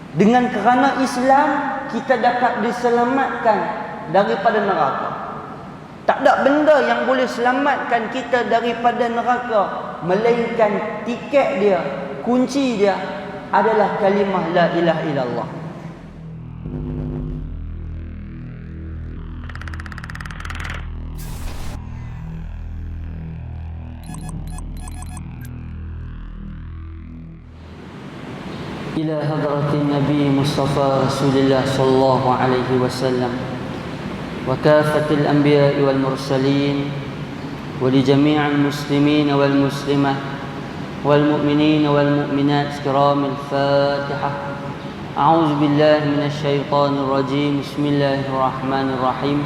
Dengan kerana Islam, kita dapat diselamatkan daripada neraka. Tak ada benda yang boleh selamatkan kita daripada neraka, melainkan tiket dia, kunci dia adalah kalimah la ilaha illallah. إلى حضرة النبي مصطفى رسول الله صلى الله عليه وسلم وكافة الأنبياء والمرسلين ولجميع المسلمين والمسلمات والمؤمنين والمؤمنات كرام الفاتحة. أعوذ بالله من الشيطان الرجيم. بسم الله الرحمن الرحيم.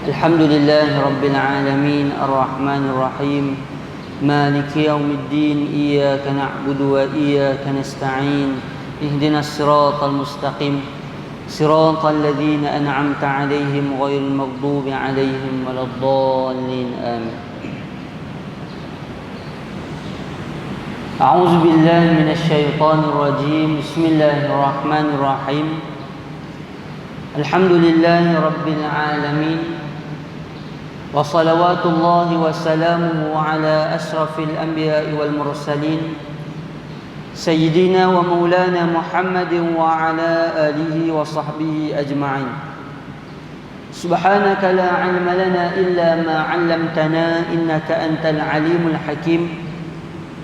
الحمد لله رب العالمين الرحمن الرحيم مالك يوم الدين إياك نعبد وإياك نستعين اهدنا الصراط المستقيم صراط الذين أنعمت عليهم غير المغضوب عليهم ولا الضالين آمين. أعوذ بالله من الشيطان الرجيم. بسم الله الرحمن الرحيم. الحمد لله رب العالمين وصلوات الله وسلامه على أشرف الأنبياء والمرسلين سيدنا ومولانا محمد وعلى آله وصحبه أجمعين. سبحانك لا علم لنا إلا ما علمتنا إنك أنت العليم الحكيم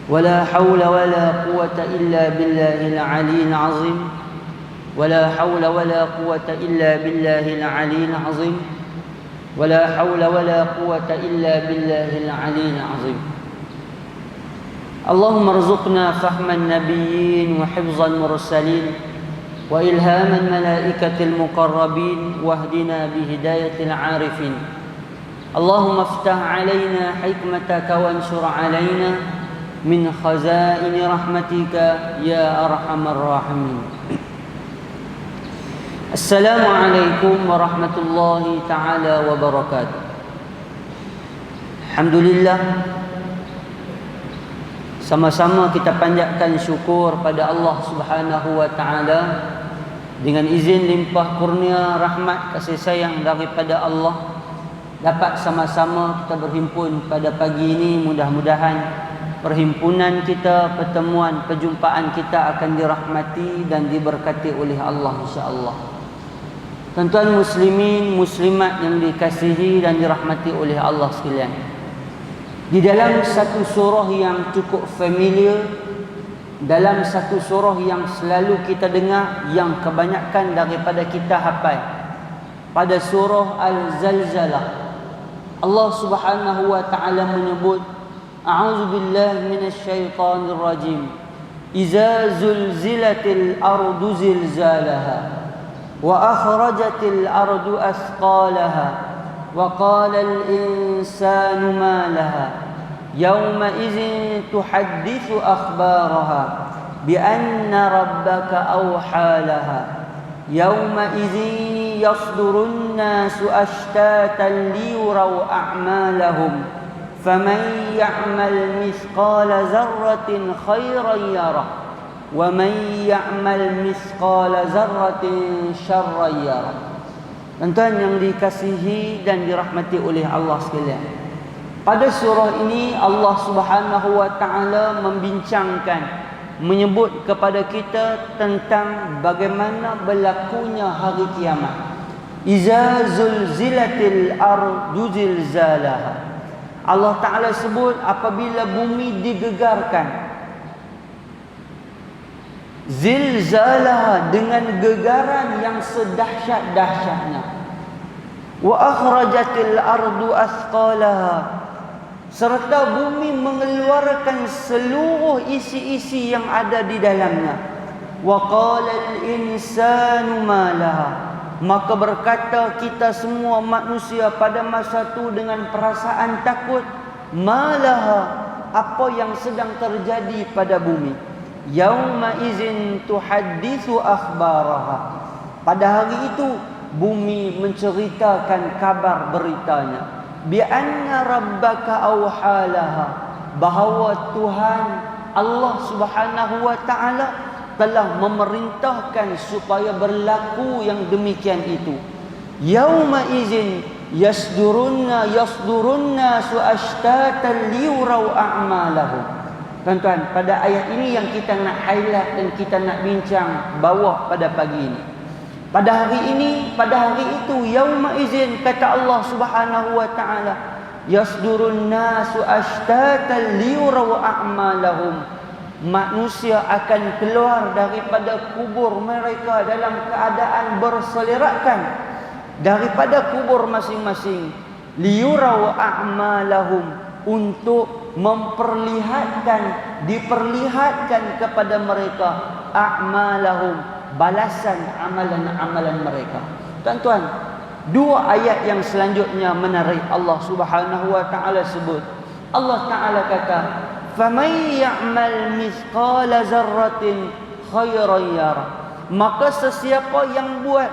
ولا حول ولا قوة إلا بالله العلي العظيم ولا حول ولا قوة إلا بالله العلي العظيم ولا حول ولا قوة إلا بالله العلي العظيم. اللهم ارزقنا فهم النبيين وحفظ المرسلين وإلهام الملائكة المقربين واهدنا بهداية العارفين. اللهم افتح علينا حكمتك وانشر علينا من خزائن رحمتك يا أرحم الراحمين. Assalamualaikum warahmatullahi ta'ala wabarakatuh. Alhamdulillah, sama-sama kita panjatkan syukur pada Allah Subhanahu wa ta'ala dengan izin limpah kurnia rahmat kasih sayang daripada Allah, dapat sama-sama kita berhimpun pada pagi ini. Mudah-mudahan perhimpunan kita, pertemuan, perjumpaan kita akan dirahmati dan diberkati oleh Allah insya-Allah. Tuan-tuan muslimin, muslimat yang dikasihi dan dirahmati oleh Allah sekalian, di dalam satu surah yang cukup familiar, dalam satu surah yang selalu kita dengar, yang kebanyakan daripada kita hafal, pada surah Al-Zalzalah, Allah Subhanahu wa ta'ala menyebut, A'udzu billahi minasyaitonir rajim. Iza zulzilatil ardu zilzalaha وأخرجت الأرض أثقالها وقال الإنسان ما لها يومئذ تحدث أخبارها بأن ربك أوحى لها يومئذ يصدر الناس أشتاتا ليروا أعمالهم فمن يعمل مثقال ذرة خيرا يره وَمَنْ يَعْمَلْ مِثْقَالَ ذَرَّةٍ شَرًّا يَرَهُ. Tuan-tuan yang dikasihi dan dirahmati oleh Allah sekalian, pada surah ini Allah Subhanahu wa ta'ala membincangkan, menyebut kepada kita tentang bagaimana berlakunya hari kiamat. Iza zulzilatil ardu zilzalaha. Allah Ta'ala sebut apabila bumi digegarkan, zilzalah, dengan gegaran yang sedahsyat-dahsyatnya. Wa akhrajatil ardu athqalaha, serta bumi mengeluarkan seluruh isi-isi yang ada di dalamnya. Wa qalal insanu ma laha, maka berkata kita semua manusia pada masa itu dengan perasaan takut, ma laha, apa yang sedang terjadi pada bumi. Yauma izin tuhadditsu akhbaraha, pada hari itu bumi menceritakan kabar beritanya. Bi anna rabbaka awhalaha, bahawa Tuhan Allah Subhanahu wa ta'ala telah memerintahkan supaya berlaku yang demikian itu. Yauma izin yasdurunna su ashtatan liyurau a'malahum. Tuan-tuan, pada ayat ini yang kita nak highlight dan kita nak bincang bawah pada pagi ini. Pada hari ini, pada hari itu, yauma izin, kata Allah Subhanahu wa taala, yasdurun nasu ashtatan liyurau a'malahum. Manusia akan keluar daripada kubur mereka dalam keadaan berselerakkan daripada kubur masing-masing, liyurau a'malahum, untuk diperlihatkan kepada mereka a'malahum, balasan amalan-amalan mereka. Tuan-tuan, dua ayat yang selanjutnya menarik. Allah Subhanahu wa taala sebut, Allah taala kata, faman ya'mal mithqala zarratin khairan yarah. Maka sesiapa yang buat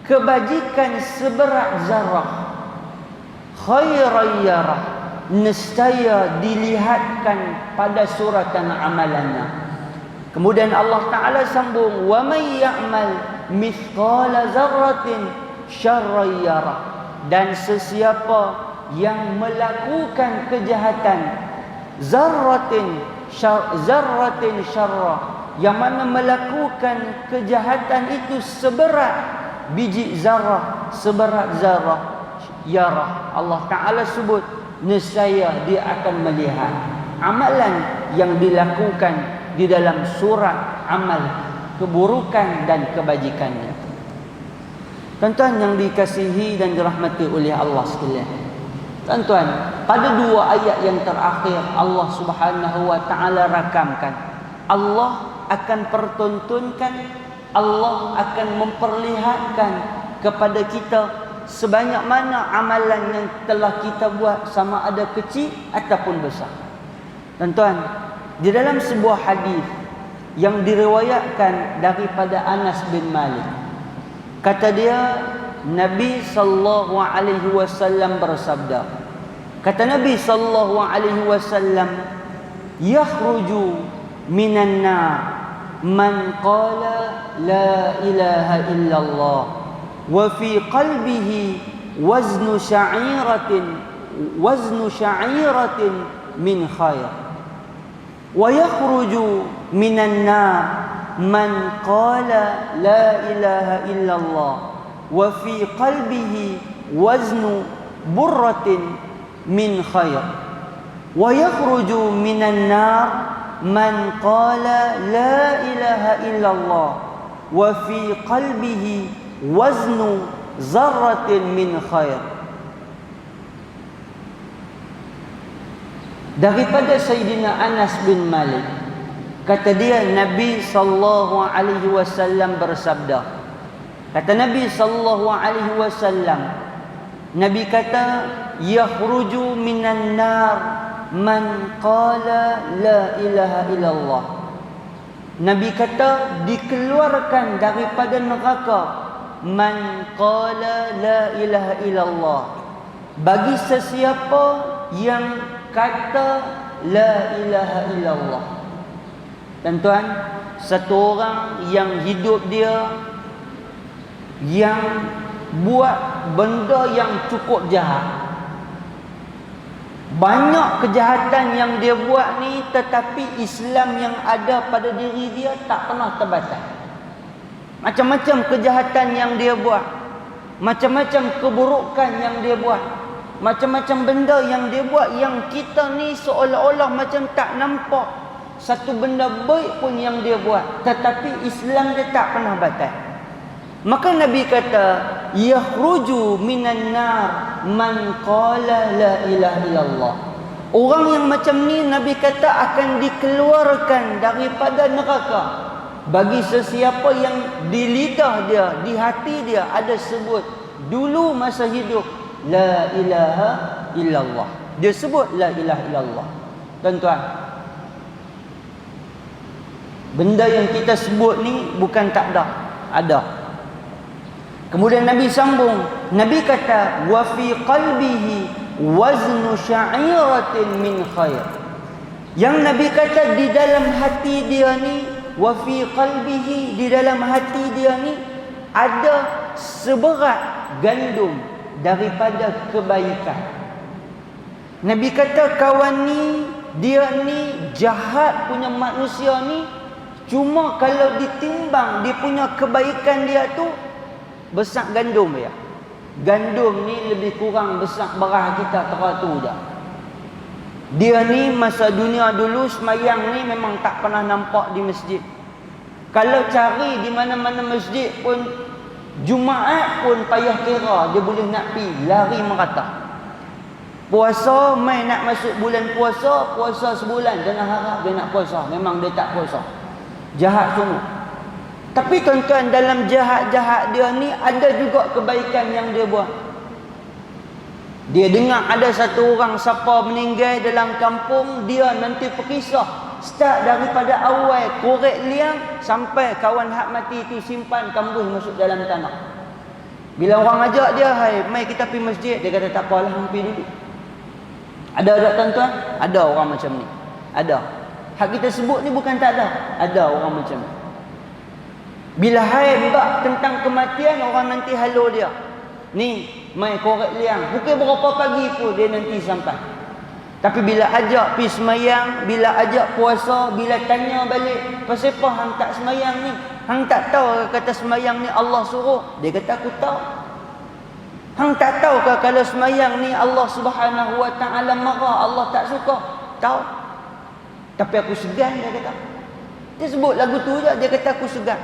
kebajikan seberat zarah, khairan yarah, nescaya dilihatkan pada suratan amalannya. Kemudian Allah Ta'ala sambung, wa may ya'mal mithqala zarratin syarran yarah. Dan sesiapa yang melakukan kejahatan zarratin syarra, yang mana melakukan kejahatan itu seberat biji zarah, seberat zarah, yarah, Allah Ta'ala sebut, nescaya dia akan melihat amalan yang dilakukan di dalam surat amal keburukan dan kebajikannya. Tuan-tuan yang dikasihi dan dirahmati oleh Allah sekalian, tuan-tuan, pada dua ayat yang terakhir Allah Subhanahu wa taala rakamkan, Allah akan pertontonkan, Allah akan memperlihatkan kepada kita sebanyak mana amalan yang telah kita buat, sama ada kecil ataupun besar. Tuan-tuan, di dalam sebuah hadis yang diriwayatkan daripada Anas bin Malik, kata dia, Nabi sallallahu alaihi wasallam bersabda, kata Nabi sallallahu alaihi wasallam, yakhruju minan nar man qala la ilaha illallah wa fi qalbihi waznu sya'iratin min khair, wa yakhruju minan nar man qala la ilaha illallah wa fi qalbihi waznu burratin min khair, wa yakhruju minan nar man qala la ilaha illallah wa fi qalbihi waznu zarratin min khair. Daripada Sayyidina Anas bin Malik, kata dia, Nabi sallallahu alaihi wasallam bersabda, kata Nabi sallallahu alaihi wasallam, Nabi kata, yakhruju minan nar man qala la ilaha illallah. Nabi kata, dikeluarkan daripada neraka man qala la ilaha illallah, bagi sesiapa yang kata la ilaha illallah. Tuan-tuan, satu orang yang hidup dia yang buat benda yang cukup jahat, banyak kejahatan yang dia buat ni, tetapi Islam yang ada pada diri dia tak pernah terbatas. Macam-macam kejahatan yang dia buat, macam-macam keburukan yang dia buat, macam-macam benda yang dia buat, yang kita ni seolah-olah macam tak nampak satu benda baik pun yang dia buat, tetapi Islam dia tak pernah batas. Maka Nabi kata, yakhruju minan nar man qala la ilaha illallah. Orang yang macam ni, Nabi kata, akan dikeluarkan daripada neraka bagi sesiapa yang di lidah dia, di hati dia ada sebut dulu masa hidup la ilaha illallah. Dia sebut la ilaha illallah. Tuan-tuan, benda yang kita sebut ni bukan tak ada, ada. Kemudian Nabi sambung, Nabi kata, wa fi qalbihi waznu sya'iratin min khair. Yang Nabi kata di dalam hati dia ni wa fi qalbihi, di dalam hati dia ni ada seberat gandum daripada kebaikan. Nabi kata kawan ni, dia ni jahat punya manusia ni, cuma kalau ditimbang dia punya kebaikan dia tu besar gandum dia. Gandum ni lebih kurang besar beras kita teratur je. Dia ni masa dunia dulu semayang ni memang tak pernah nampak di masjid. Kalau cari di mana-mana masjid pun, Jumaat pun payah kira dia boleh nak pi, lari merata. Puasa, mai nak masuk bulan puasa, puasa sebulan, jangan harap dia nak puasa, memang dia tak puasa. Jahat semua. Tapi tuan-tuan, dalam jahat-jahat dia ni ada juga kebaikan yang dia buat. Dia dengar ada satu orang siapa meninggal dalam kampung, dia nanti perkisah start daripada awal korek liang sampai kawan hak mati tu simpan kambuh masuk dalam tanah. Bila orang ajak dia, hai mai kita pergi masjid, dia kata tak apalah, pergi dulu. Ada tak tuan-tuan? Ada orang macam ni. Ada. Hak kita sebut ni bukan tak ada. Ada orang macam ni. Bila hai bab tentang kematian, orang nanti halau dia. Ni, mai korek liang. Pukul berapa pagi pun dia nanti sampai. Tapi bila ajak pergi semayang, bila ajak puasa, bila tanya balik, pasal apa hang tak semayang ni? Hang tak tahu kata semayang ni Allah suruh? Dia kata aku tahu. Hang tak tahu ke kalau semayang ni Allah Subhanahu wa ta'ala marah, Allah tak suka? Tahu. Tapi aku segan, dia kata. Dia sebut lagu tu je, dia kata aku segan.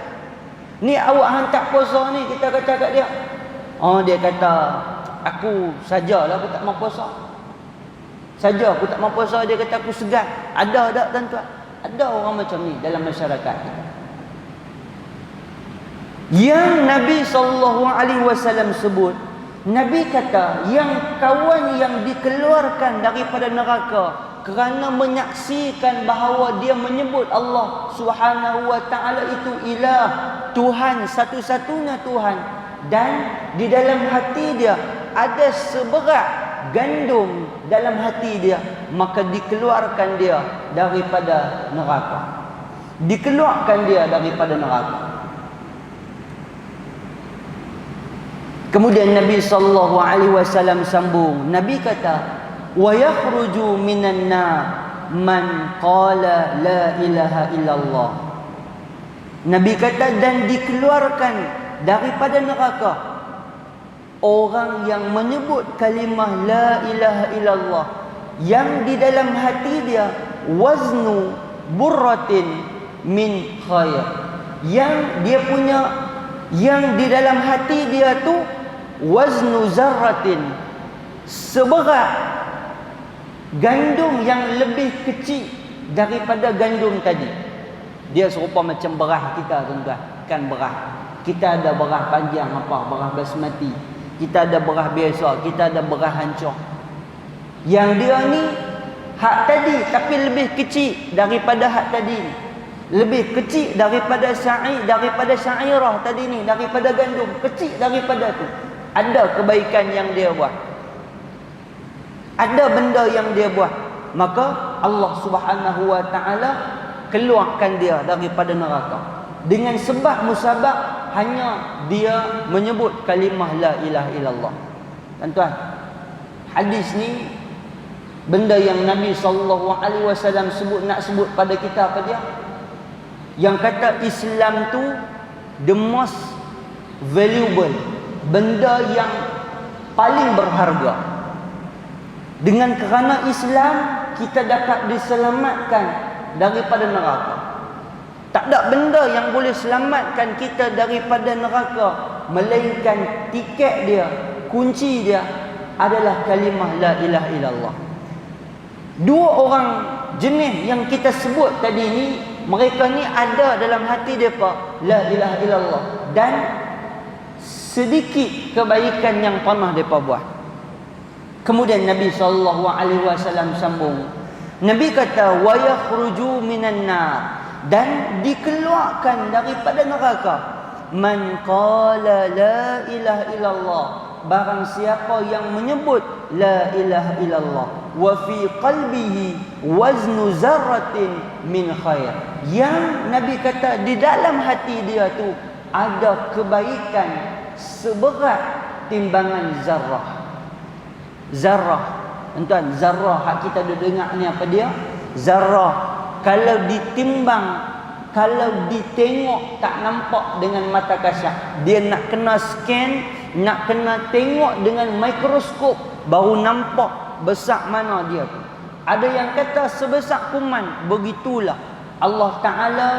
Ni awak hang tak puasa ni, kita kata kat dia. Oh, dia kata aku sajalah, aku tak mau puasa. Saja aku tak mau puasa, dia kata aku segan. Ada tak tuan-tuan? Ada orang macam ni dalam masyarakat kita. Yang Nabi SAW sebut, Nabi kata yang kawan yang dikeluarkan daripada neraka kerana menyaksikan bahawa dia menyebut Allah Subhanahu wa ta'ala itu ilah, Tuhan, satu-satunya Tuhan, dan di dalam hati dia ada seberat gandum dalam hati dia, maka dikeluarkan dia daripada neraka. Dikeluarkan dia daripada neraka. Kemudian Nabi SAW sambung. Nabi kata, wa yakhruju minan nar man qala la ilaha illallah. Nabi kata, dan dikeluarkan daripada neraka orang yang menyebut kalimah la ilaha illallah, yang di dalam hati dia waznu burratin min khair, yang dia punya, yang di dalam hati dia tu waznu zarratin, seberat gandum yang lebih kecil daripada gandum tadi. Dia serupa macam beras kita tuan-tuan, kan beras. Kita ada beras panjang apa, beras basmati. Kita ada beras biasa, kita ada beras hancur. Yang dia ni hak tadi tapi lebih kecil daripada hak tadi ni. Lebih kecil daripada syairah tadi ni, daripada gandum, kecil daripada tu. Ada kebaikan yang dia buat. Ada benda yang dia buat. Maka Allah Subhanahu wa ta'ala keluarkan dia daripada neraka. Dengan sebab musabab hanya dia menyebut kalimah la ilaha illallah. Tuan-tuan, hadis ni benda yang Nabi SAW sebut pada kita apa dia? Yang kata Islam tu the most valuable, benda yang paling berharga. Dengan kerana Islam kita dapat diselamatkan daripada neraka. Tak ada benda yang boleh selamatkan kita daripada neraka melainkan tiket dia, kunci dia adalah kalimah la ilaha illallah. Dua orang jenis yang kita sebut tadi ni, mereka ni ada dalam hati mereka la ilaha illallah, dan sedikit kebaikan yang pernah mereka buat. Kemudian Nabi SAW sambung. Nabi kata wa yakhruju minan nar, dan dikeluarkan daripada neraka man qala la ilaha illallah, barang siapa yang menyebut la ilaha illallah. wa fi qalbihi waznu zarratin min khair. Yang Nabi kata di dalam hati dia tu ada kebaikan seberat timbangan zarrah. Zarrah, tuan, zarrah hak kita dah dengar ni apa dia? Zarrah kalau ditimbang, kalau ditengok tak nampak dengan mata kasar. Dia nak kena scan, nak kena tengok dengan mikroskop baru nampak besar mana dia tu. Ada yang kata sebesar kuman. Begitulah Allah Ta'ala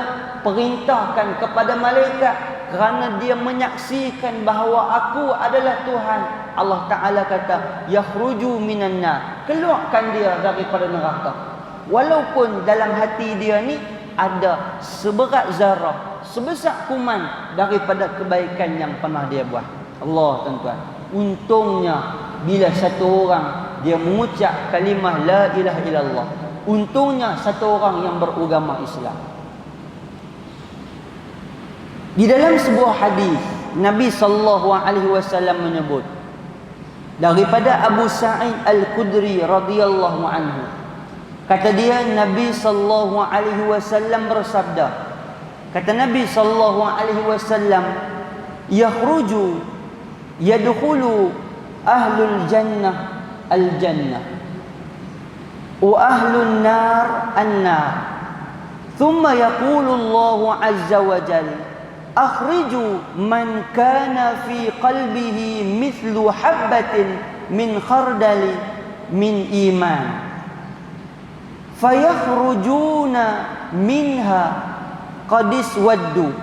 perintahkan kepada malaikat kerana dia menyaksikan bahawa aku adalah Tuhan. Allah Ta'ala kata yakhruju minan nar, keluarkan dia daripada neraka. Walaupun dalam hati dia ni ada seberat zarah, sebesar kuman daripada kebaikan yang pernah dia buat. Allah, tuan-tuan, untungnya bila satu orang dia mengucap kalimah la ilaha illallah, untungnya satu orang yang beragama Islam. Di dalam sebuah hadis Nabi sallallahu alaihi wasallam menyebut daripada Abu Sa'id Al-Khudri radhiyallahu anhu, kata dia Nabi sallallahu alaihi wasallam bersabda, kata Nabi sallallahu alaihi wasallam, yakhruju yadkhulu ahlul jannah al-jannah wa ahlun nar an-nar, thumma yaqulu Allah azza wa jalla akhriju man kana fi qalbihi mithlu habbatin min khardali min iman fayakhrujuna minha qad iswaddu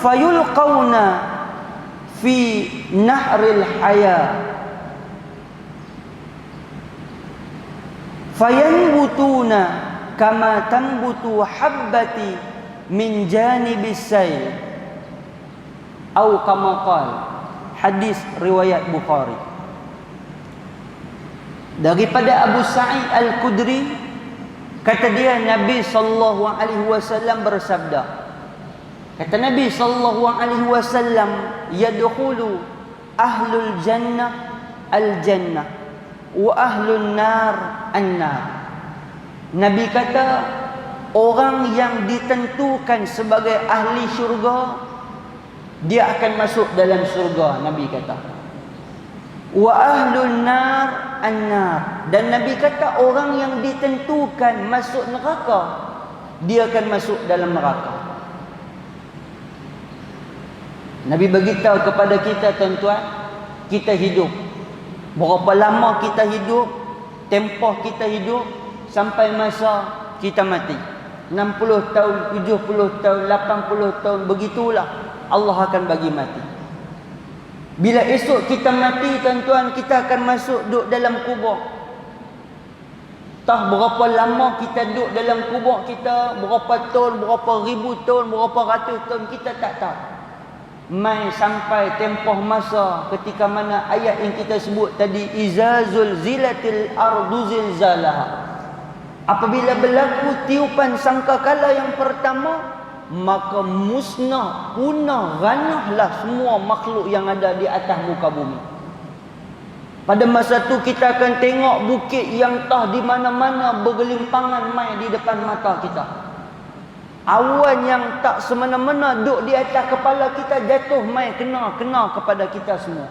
fayulqawna fi nahril haya fayanbutuna kama tanbutu habbati min janibis sayl atau kama qala. Hadis riwayat Bukhari. Daripada Abu Sa'id Al-Khudri, kata dia Nabi sallallahu alaihi wasallam bersabda, kata Nabi sallallahu alaihi wasallam, yadkhulu ahlul jannah al-jannah wa ahlun nar an-nar. Nabi kata orang yang ditentukan sebagai ahli syurga dia akan masuk dalam syurga. Nabi kata wa ahlun nar an-nar, dan Nabi kata orang yang ditentukan masuk neraka dia akan masuk dalam neraka. Nabi beritahu kepada kita, tuan-tuan, kita hidup berapa lama kita hidup, tempoh kita hidup sampai masa kita mati. 60 tahun, 70 tahun, 80 tahun, begitulah Allah akan bagi mati. Bila esok kita mati, tuan-tuan, kita akan masuk duduk dalam kubur. Tah berapa lama kita duduk dalam kubur kita, berapa tahun, berapa ribu tahun, berapa ratus tahun, kita tak tahu. Mai sampai tempoh masa ketika mana ayat yang kita sebut tadi, izazul zilatil ardu zilzalaha. Apabila berlaku tiupan sangkakala yang pertama, maka musnah, punah, ranahlah semua makhluk yang ada di atas muka bumi. Pada masa tu kita akan tengok bukit yang tah di mana-mana bergelimpangan mai di depan mata kita. Awan yang tak semena-mena duduk di atas kepala kita jatuh mai kena kepada kita semua.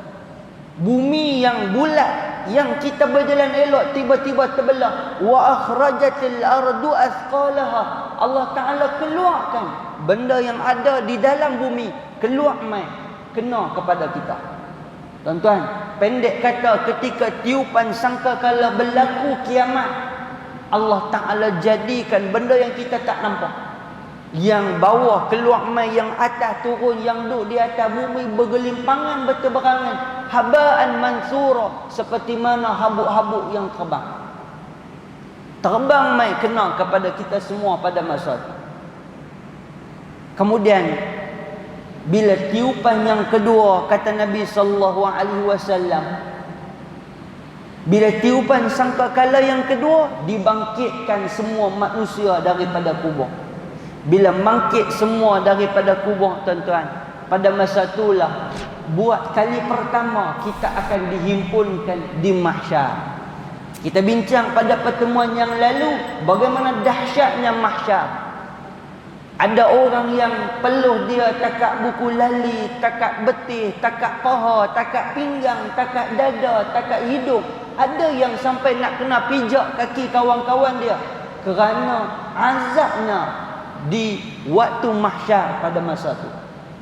Bumi yang bulat yang kita berjalan elok tiba-tiba terbelah. Wa akhrajatil ardu athqalaha. Allah Ta'ala keluarkan benda yang ada di dalam bumi, keluar mai kena kepada kita. Tuan-tuan, pendek kata, ketika tiupan sangkakala berlaku kiamat, Allah Ta'ala jadikan benda yang kita tak nampak, yang bawah keluar mai, yang atas turun, yang duduk di atas bumi bergelimpangan bertebarangan, habaan mansura, seperti mana habuk-habuk yang terbang mai kena kepada kita semua pada masa itu. Kemudian bila tiupan yang kedua, kata Nabi sallallahu alaihi wasallam, bila tiupan sangkakala yang kedua, dibangkitkan semua manusia daripada kubur. Bila bangkit semua daripada kubur, tuan-tuan, pada masa itulah buat kali pertama kita akan dihimpunkan di mahsyar. Kita bincang pada pertemuan yang lalu bagaimana dahsyatnya mahsyar. Ada orang yang peluh dia takat buku lali, takat betih, takat paha, takat pinggang, takat dada, takat hidung. Ada yang sampai nak kena pijak kaki kawan-kawan dia kerana azabnya di waktu mahsyar pada masa tu.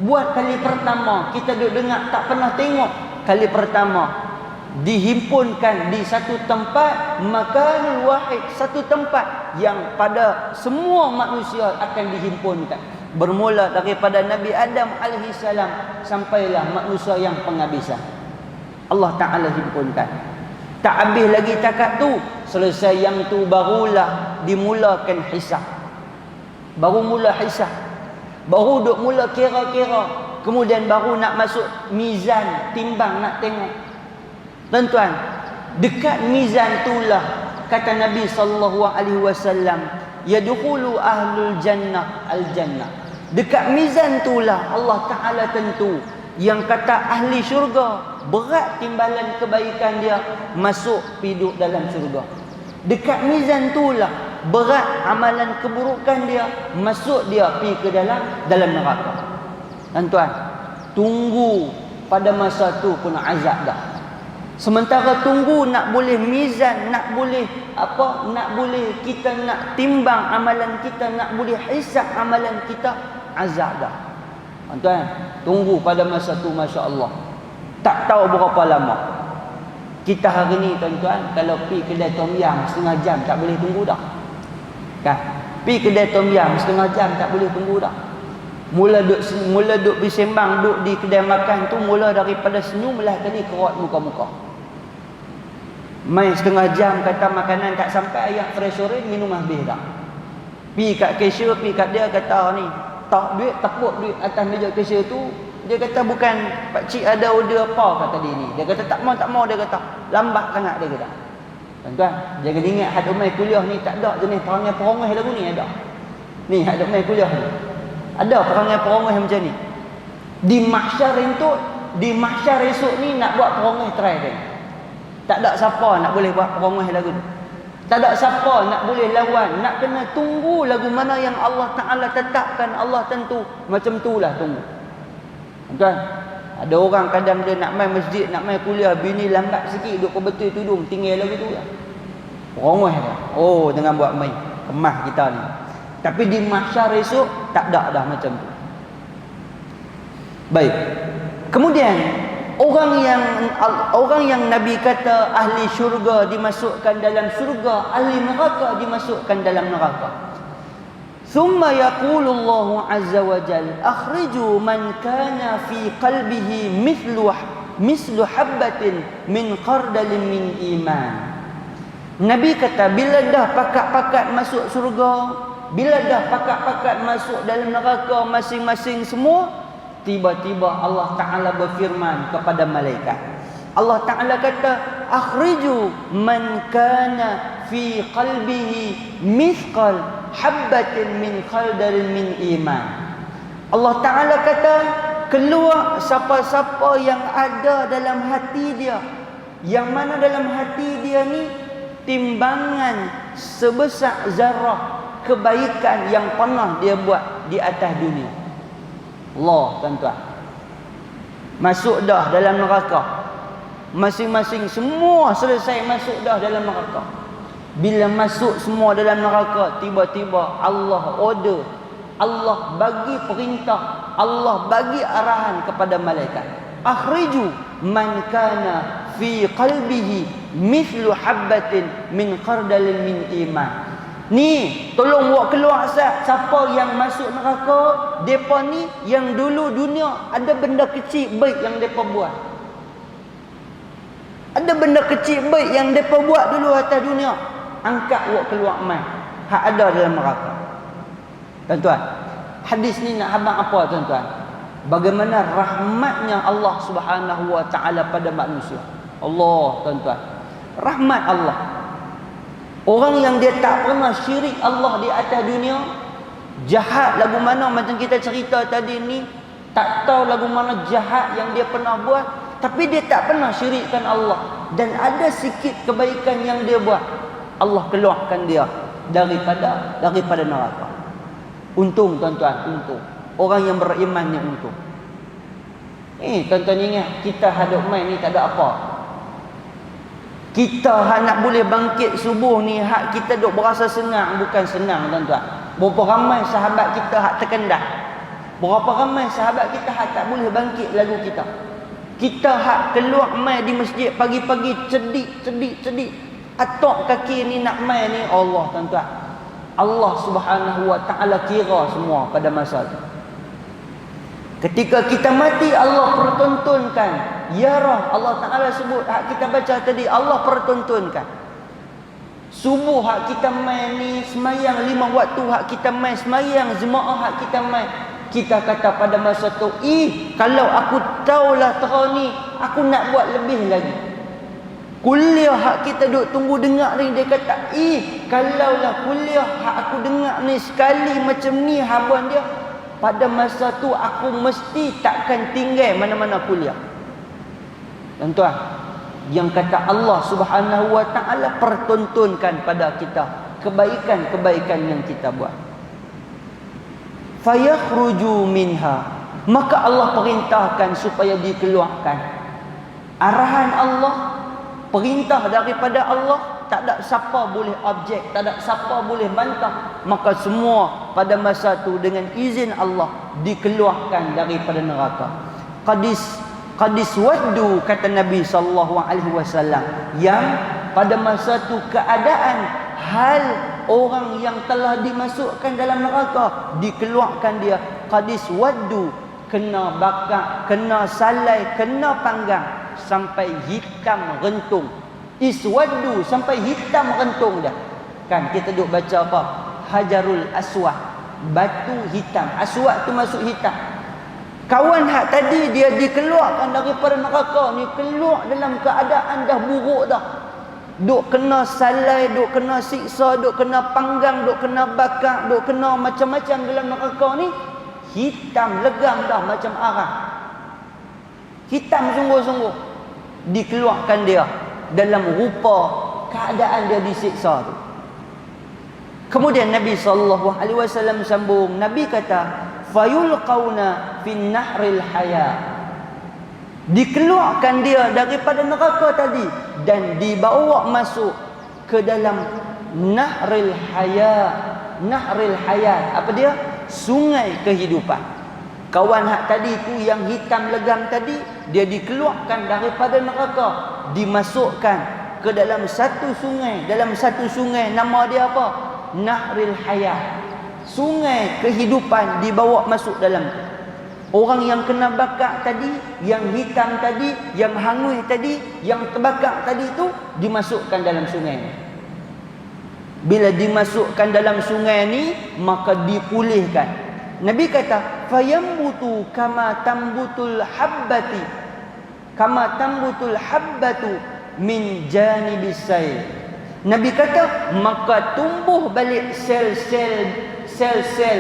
Buat kali pertama kita duk dengar, tak pernah tengok. Kali pertama dihimpunkan di satu tempat, makanul wahid, satu tempat yang pada semua manusia akan dihimpunkan. Bermula daripada Nabi Adam alaihissalam sampailah manusia yang penghabisan. Allah Ta'ala himpunkan. Tak habis lagi takat tu, selesai yang tu barulah dimulakan hisab. Baru mula hisab. Baru duk mula kira-kira. Kemudian baru nak masuk mizan, timbang nak tengok. Tuan-tuan, dekat mizan itulah kata Nabi SAW, yadkhulu ahlul jannah al-jannah. Dekat mizan itulah Allah Ta'ala tentu yang kata ahli syurga berat timbalan kebaikan dia masuk hidup dalam syurga. Dekat mizan itulah berat amalan keburukan dia masuk dia pergi ke dalam neraka. Tuan-tuan, tunggu pada masa tu pun azab dah. Sementara tunggu nak boleh mizan, nak boleh kita nak timbang amalan kita, nak boleh hisab amalan kita, azab dah. Tuan-tuan, tunggu pada masa tu, masya-Allah. Tak tahu berapa lama. Kita hari ni tuan-tuan, kalau pergi kedai tom yam setengah jam tak boleh tunggu dah. Kan? Pergi kedai tom yam setengah jam tak boleh tunggu dah. Mula duk bersembang, duk di kedai makan tu, mula daripada senyum lah kali kerot muka-muka. Main setengah jam kata makanan tak sampai, ayat treasury minum habis dah. Pergi kat cashier, pergi kat dia kata ni, tak duit, tepuk duit atas meja cashier tu. Dia kata bukan pak cik ada order apa kata dia ni. Dia kata tak mau, dia kata lambat sangat, dia kata. Tuan-tuan, jangan ingat hak umai kuliah ni tak ada jenis perangai-perangai lagu ni ada. Ni hak umai kuliah ni. Ada perangai-perangai macam ni. Di mahsyar esok ni nak buat perangai try dia. Tak ada siapa nak boleh buat perangai lagu tu. Tak ada siapa nak boleh lawan. Nak kena tunggu lagu mana yang Allah Ta'ala tetapkan, Allah tentu. Macam itulah tunggu. Tuan, ada orang kadang dia nak main masjid, nak main kuliah, bini lambat sikit, duk perbetul tudung, tinggal lagu tu lah. Perangai dia. Oh, dengan buat main. Kemah kita ni. Tapi di mahsyar esok tak ada dah macam tu. Baik. Kemudian orang yang Nabi kata ahli syurga dimasukkan dalam syurga, ahli neraka dimasukkan dalam neraka. Thumma yaqulu Allah azza wa jalla akhriju man kana fi qalbihi mislu habbatin min khardalin min iman. Nabi kata bila dah pakat-pakat masuk syurga, bila dah pakat-pakat masuk dalam neraka masing-masing semua, tiba-tiba Allah Ta'ala berfirman kepada malaikat. Allah Ta'ala kata, akhriju man kana fi qalbihi mithqal habbatin min khardalin min iman. Allah Ta'ala kata, keluar siapa-siapa yang ada dalam hati dia, yang mana dalam hati dia ni timbangan sebesar zarah kebaikan yang pernah dia buat di atas dunia. Allah, tuan-tuan, masuk dah dalam neraka. Masing-masing semua selesai masuk dah dalam neraka. Bila masuk semua dalam neraka, tiba-tiba Allah order, Allah bagi perintah, Allah bagi arahan kepada malaikat, akhriju man kana fi qalbihi mithlu habbatin min khardalin min iman. Ni tolong buat keluar asap siapa yang masuk neraka. Depa ni yang dulu dunia ada benda kecil baik yang depa buat, ada benda kecil baik yang depa buat dulu atas dunia, angkat buat keluar mai hak ada dalam neraka. Tuan-tuan, hadis ni nak habang apa tuan-tuan? Bagaimana rahmatnya Allah Subhanahu wa taala pada manusia. Allah, tuan-tuan, rahmat Allah. Orang yang dia tak pernah syirik Allah di atas dunia, jahat lagu mana macam kita cerita tadi ni, Tak tahu lagu mana jahat yang dia pernah buat, tapi dia tak pernah syirikkan Allah. Dan ada sikit kebaikan yang dia buat, Allah keluarkan dia daripada neraka. Untung tuan-tuan, untung. Orang yang beriman ni untung. Tuan-tuan ingat, kita hadap main ni tak ada apa. Kita nak boleh bangkit subuh ni, hak kita duk berasa senang, bukan senang tuan-tuan. Berapa ramai sahabat kita hak terkendah. Berapa ramai sahabat kita hak tak boleh bangkit lagu kita. Kita hak keluar mai di masjid pagi-pagi cedik. Atok kaki ni nak mai ni Allah tuan-tuan. Allah Subhanahu wa taala kira semua pada masa itu. Ketika kita mati, Allah pertontonkan. Ya Rah, Allah Ta'ala sebut, hak kita baca tadi, Allah pertontonkan. Subuh hak kita main ni, semayang 5 waktu hak kita main, semayang jemaah hak kita main. Kita kata pada masa tu, kalau aku tahulah terang ni, aku nak buat lebih lagi. Kuliah hak kita duk tunggu dengar ni, dia kata, kalaulah kuliah hak aku dengar ni sekali macam ni habuan dia, pada masa tu aku mesti takkan tinggal mana-mana kuliah. Tuan-tuan, yang kata Allah Subhanahu wa taala pertontonkan pada kita kebaikan-kebaikan yang kita buat. Fayakhruju minha, maka Allah perintahkan supaya dikeluarkan. Arahan Allah, perintah daripada Allah, tak ada siapa boleh objek, tak ada siapa boleh bantah. Maka semua pada masa tu dengan izin Allah dikeluarkan daripada neraka. Qadis waddu, kata Nabi SAW, yang pada masa tu keadaan hal orang yang telah dimasukkan dalam neraka, dikeluarkan dia. Qadis waddu, kena bakar, kena salai, kena panggang sampai hitam rentung. Iswaddu, sampai hitam rentung dah. Kan kita duk baca apa? Hajarul Aswad, batu hitam. Aswad tu masuk hitam. Kawan hak tadi dia dikeluarkan daripada neraka ni, keluar dalam keadaan dah buruk dah. Duk kena salai, duk kena siksa, duk kena panggang, duk kena bakar, duk kena macam-macam dalam neraka ni. Hitam legam dah macam arang. Hitam sungguh-sungguh. Dikeluarkan dia dalam rupa keadaan dia disiksa tu. Kemudian Nabi SAW sambung, Nabi kata, fayulqauna fin nahril haya, dikeluarkan dia daripada neraka tadi dan dibawa masuk ke dalam nahril haya. Nahril haya, apa dia? Sungai kehidupan. Kawan hak tadi tu yang hitam legam tadi, dia dikeluarkan daripada neraka, dimasukkan ke dalam satu sungai. Dalam satu sungai, nama dia apa? Nahril Hayat, sungai kehidupan, dibawa masuk dalam tu. Orang yang kena bakar tadi, yang hitam tadi, yang hangus tadi, yang terbakar tadi tu, dimasukkan dalam sungai ni. Bila dimasukkan dalam sungai ni, maka dipulihkan. Nabi kata, fayambutu kama tambutul habbati, kama tambutul habbatu min janibis sayl. Nabi kata, maka tumbuh balik sel-sel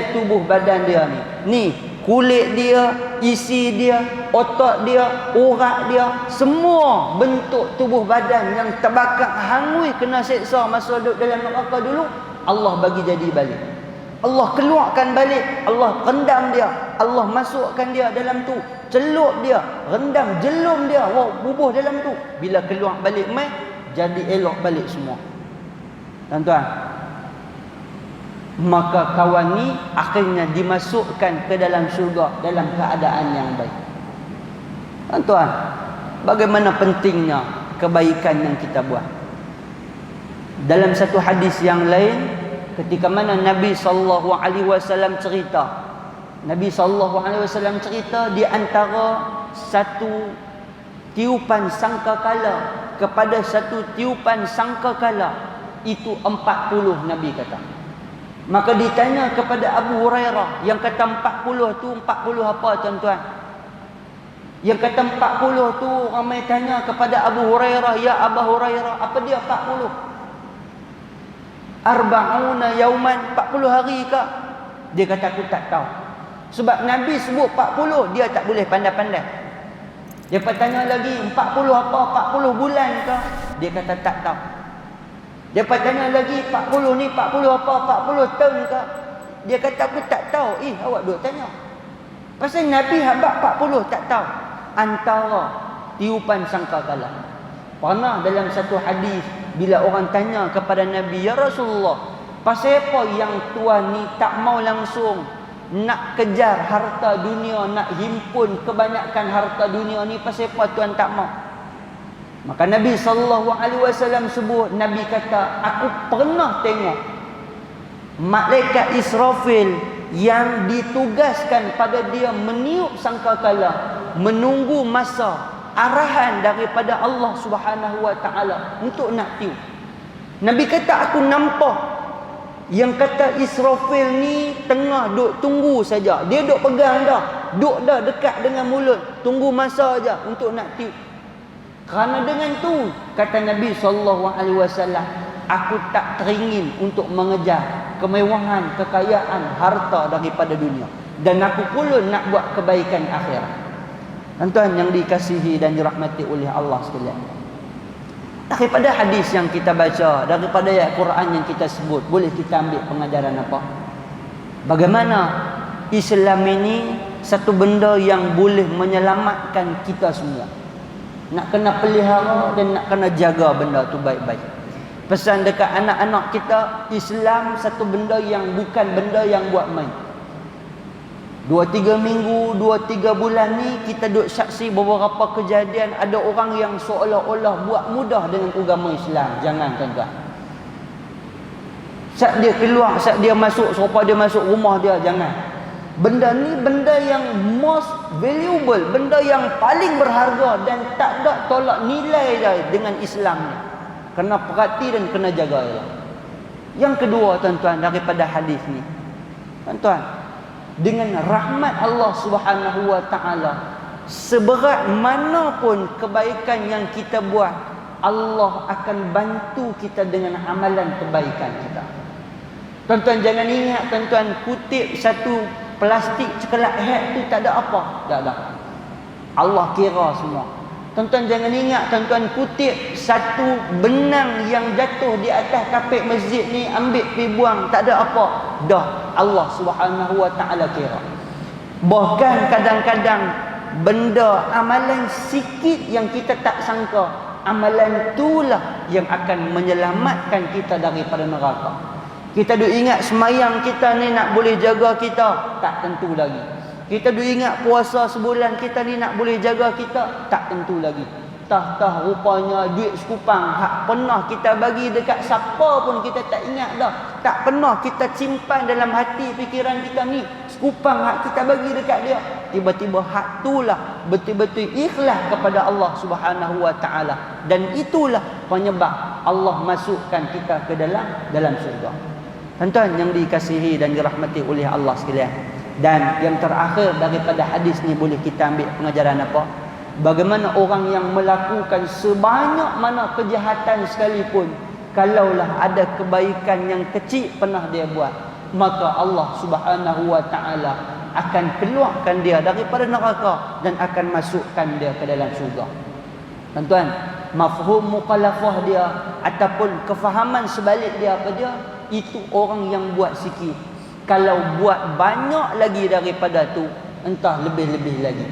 tubuh badan dia ni. Ni, kulit dia, isi dia, otak dia, urat dia, semua bentuk tubuh badan yang terbakar hangus kena seksa masa duduk dalam neraka dulu, Allah bagi jadi balik. Allah keluarkan balik, Allah rendam dia, Allah masukkan dia dalam tu, celup dia, rendam, jelum dia, bubuh dalam tu. Bila keluar balik mai, jadi elok balik semua. Tuan-tuan, maka kawan ni akhirnya dimasukkan ke dalam syurga dalam keadaan yang baik. Tuan-tuan, bagaimana pentingnya kebaikan yang kita buat. Dalam satu hadis yang lain, ketika mana Nabi SAW cerita, Nabi SAW cerita di antara satu tiupan sangkakala kepada satu tiupan sangkakala, itu 40 Nabi kata. Maka ditanya kepada Abu Hurairah, yang kata 40 tu 40 apa tuan-tuan? Yang kata 40 tu ramai tanya kepada Abu Hurairah, ya Abu Hurairah, apa dia 40? Arba'una yauman, 40 hari ke? Dia kata aku tak tahu. Sebab Nabi sebut 40, dia tak boleh pandai-pandai. Dia tanya lagi 40 apa, 40 bulan ke? Dia kata tak tahu. Dia tanya lagi 40 ni 40 apa, 40 tahun ke? Dia kata aku tak tahu. Awak duk tanya. Pasal Nabi habaq 40 tak tahu. Antara tiupan sangkakala. Pernah dalam satu hadis bila orang tanya kepada Nabi, ya Rasulullah, pasal apa yang tuan ni tak mau langsung nak kejar harta dunia, nak himpun kebanyakan harta dunia ni, pasal apa tuan tak mau? Maka Nabi SAW sebut, Nabi kata, aku pernah tengok malaikat Israfil yang ditugaskan pada dia meniup sangkakala, menunggu masa arahan daripada Allah Subhanahu Wa Taala untuk nak tiup. Nabi kata aku nampak yang kata Israfil ni tengah duk tunggu saja. Dia duk pegang dah, duk dah dekat dengan mulut, tunggu masa aja untuk nak tiup. Kerana dengan tu, kata Nabi SAW, aku tak teringin untuk mengejar kemewahan, kekayaan, harta daripada dunia. Dan aku pula nak buat kebaikan akhirat. Tuan-tuan yang dikasihi dan dirahmati oleh Allah sekalian, daripada hadis yang kita baca, daripada ayat Quran yang kita sebut, boleh kita ambil pengajaran apa? Bagaimana Islam ini satu benda yang boleh menyelamatkan kita semua. Nak kena pelihara dan nak kena jaga benda tu baik-baik. Pesan dekat anak-anak kita, Islam satu benda yang bukan benda yang buat main. 2-3 minggu, 2-3 bulan ni kita duk saksi beberapa kejadian ada orang yang seolah-olah buat mudah dengan agama Islam. Jangan tuan-tuan. Saat dia keluar, saat dia masuk, serupa dia masuk rumah dia, jangan. Benda ni benda yang most valuable, benda yang paling berharga dan tak ada tolak nilai dia dengan Islam ni. Kena perhati dan kena jaga dia. Yang kedua tuan-tuan, daripada hadis ni, tuan-tuan, dengan rahmat Allah Subhanahu Wa Taala, seberat manapun kebaikan yang kita buat, Allah akan bantu kita dengan amalan kebaikan kita. Tuan-tuan jangan ingat, tuan-tuan, kutip satu plastik cekelat hat tu tak ada apa. Tak ada. Allah kira semua. Tuan-tuan jangan ingat, tuan-tuan, kutip satu benang yang jatuh di atas kapet masjid ni, ambil pergi buang, tak ada apa. Dah Allah Subhanahu Wa Taala kira. Bahkan kadang-kadang benda amalan sikit yang kita tak sangka, amalan itulah yang akan menyelamatkan kita daripada neraka. Kita duk ingat semayang kita ni nak boleh jaga kita, tak tentu lagi. Kita duk ingat puasa sebulan kita ni nak boleh jaga kita, tak tentu lagi. Tah rupanya duit sekupang hak pernah kita bagi dekat siapa pun kita tak ingat dah. Tak pernah kita simpan dalam hati fikiran kita ni, sekupang hak kita bagi dekat dia. Tiba-tiba hak itulah betul-betul ikhlas kepada Allah Subhanahu Wa Taala, dan itulah penyebab Allah masukkan kita ke dalam syurga. Tuan-tuan yang dikasihi dan dirahmati oleh Allah sekalian. Dan yang terakhir daripada hadis ni boleh kita ambil pengajaran apa? Bagaimana orang yang melakukan sebanyak mana kejahatan sekalipun, kalaulah ada kebaikan yang kecil pernah dia buat, maka Allah Subhanahu Wa Taala akan keluarkan dia daripada neraka dan akan masukkan dia ke dalam syurga. Tuan-tuan, mafhum mukhalafah dia ataupun kefahaman sebalik dia apa dia? Itu orang yang buat sikit. Kalau buat banyak lagi daripada tu, entah lebih-lebih lagi.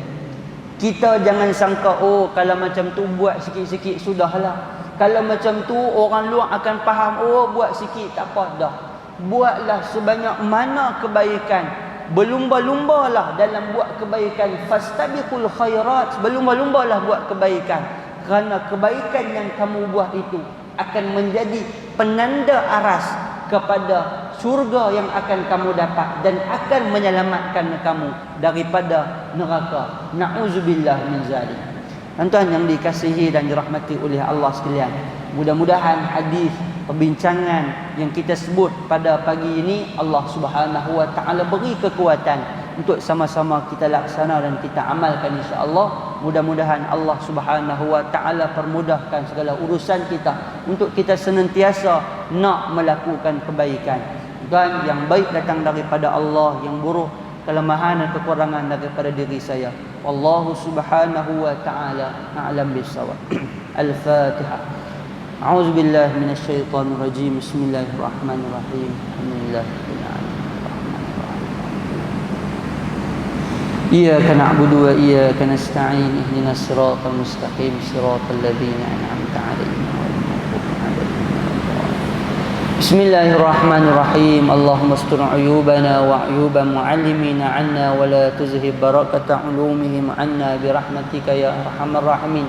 Kita jangan sangka, oh kalau macam tu buat sikit-sikit sudahlah. Kalau macam tu orang luar akan faham, oh buat sikit tak apa dah. Buatlah sebanyak mana kebaikan. Berlumba-lumbalah dalam buat kebaikan. Fastabiqul khairat. Berlumba-lumbalah buat kebaikan. Kerana kebaikan yang kamu buat itu akan menjadi penanda aras kepada syurga yang akan kamu dapat dan akan menyelamatkan kamu daripada neraka. Na'udzubillah min zalik. Tuan-tuan yang dikasihi dan dirahmati oleh Allah sekalian, mudah-mudahan hadis perbincangan yang kita sebut pada pagi ini Allah Subhanahu Wa Taala beri kekuatan untuk sama-sama kita laksana dan kita amalkan insya-Allah. Mudah-mudahan Allah Subhanahu Wa Taala permudahkan segala urusan kita untuk kita senantiasa nak melakukan kebaikan. Dan yang baik datang daripada Allah, yang buruk kelemahan dan kekurangan daripada diri saya. Wallahu subhanahu wa ta'ala a'lam bissawab. Al-Fatihah. A'udzu billahi minasyaitonir rajim. Bismillahirrahmanirrahim. Alhamdulillahirabbil alamin. Iyyaka na'budu wa iyyaka nasta'in. Ihdinas siratal mustaqim. Siratal ladzina an'amta 'alaihim. Bismillahirrahmanirrahim. Allahumma astur uyubana wa uyuba muallimina 'anna wa la tuzhib barakata 'ulumihim 'anna bi rahmatika ya arhamar rahimin.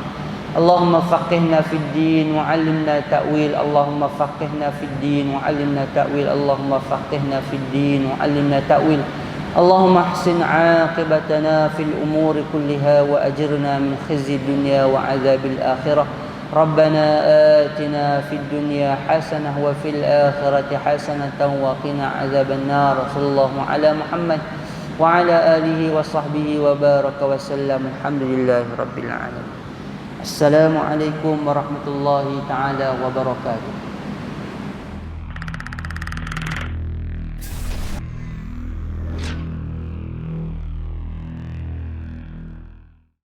Allahumma faqihna fid din wa 'allimna ta'wil. Allahumma faqihna fid din wa 'allimna ta'wil. Allahumma faqihna fid din wa 'allimna ta'wil. Allahumma ahsin 'aqibatana fil umuri kulliha wa ajirna min khizyi dunya wa 'adzabil akhirah. ربنا آتنا في الدنيا حسنة وفي الآخرة حسنة وقنا عذاب النار. صلى الله على محمد وعلى آله وصحبه وبارك وسلم. الحمد لله رب العالمين. السلام عليكم ورحمة الله تعالى وبركاته.